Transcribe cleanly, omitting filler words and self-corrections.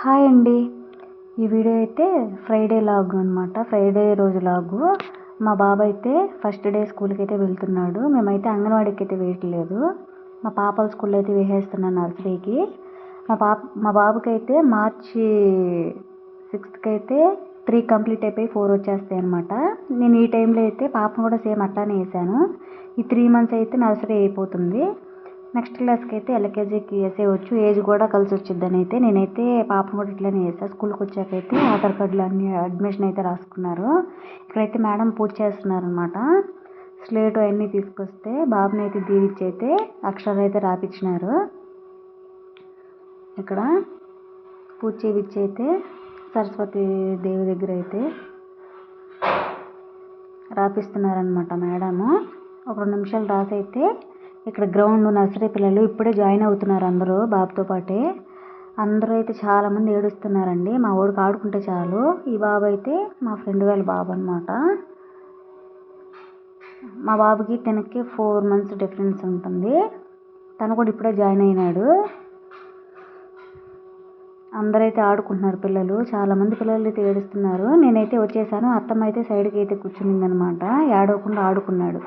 Hi అండి. ఈ video అయితే ఫ్రైడే లాగ్ అనమాట. ఫ్రైడే రోజు లాగు. మా బాబు అయితే ఫస్ట్ డే స్కూల్కి అయితే వెళ్తున్నాడు. మేమైతే అంగన్వాడీకి అయితే వేయట్లేదు. మా పాపల స్కూల్లో అయితే వేసేస్తున్నాను, నర్సరీకి. మా బాబుకి అయితే మార్చి 6కి అయితే 3 కంప్లీట్ అయిపోయి 4 వచ్చేస్తాయి అనమాట. నేను ఈ టైంలో అయితే పాపను కూడా సేమ్ అట్లానే వేసాను. ఈ 3 మంత్స్ అయితే నర్సరీ అయిపోతుంది. నెక్స్ట్ క్లాస్కి అయితే ఎల్కేజీకి వేసేయచ్చు, ఏజ్ కూడా కలిసి వచ్చిద్దని అయితే నేనైతే పాపను కూడా ఇట్లనే వేసాను. స్కూల్కి వచ్చాకైతే ఆధార్ కార్డులు అన్నీ అడ్మిషన్ అయితే రాసుకున్నారు. ఇక్కడైతే మేడం పూజ చేస్తున్నారు అనమాట. స్లేటు అవన్నీ తీసుకొస్తే బాబుని అయితే దీవిచ్చి అయితే అక్షరాలు అయితే రాపించినారు. ఇక్కడ పూజ చేయించి అయితే సరస్వతి దేవి దగ్గర అయితే రాపిస్తున్నారనమాట మేడము. ఒక 2 నిమిషాలు రాసి అయితే ఇక్కడ గ్రౌండ్ నర్సరీ పిల్లలు ఇప్పుడే జాయిన్ అవుతున్నారు అందరూ బాబుతో పాటే. అందరూ అయితే చాలామంది ఏడుస్తున్నారండి. మా వాడికి ఆడుకుంటే చాలు. ఈ బాబు అయితే మా ఫ్రెండ్ వాళ్ళ బాబు అనమాట. మా బాబుకి తనకి 4 మంత్స్ డిఫరెన్స్ ఉంటుంది. తను కూడా ఇప్పుడే జాయిన్ అయినాడు. అందరైతే ఆడుకుంటున్నారు పిల్లలు. చాలామంది పిల్లలు అయితే ఏడుస్తున్నారు. నేనైతే వచ్చేసాను. అత్తమ్మ అయితే సైడ్కి అయితే కూర్చునింది అనమాట. ఏడవకుండా ఆడుకున్నాడు.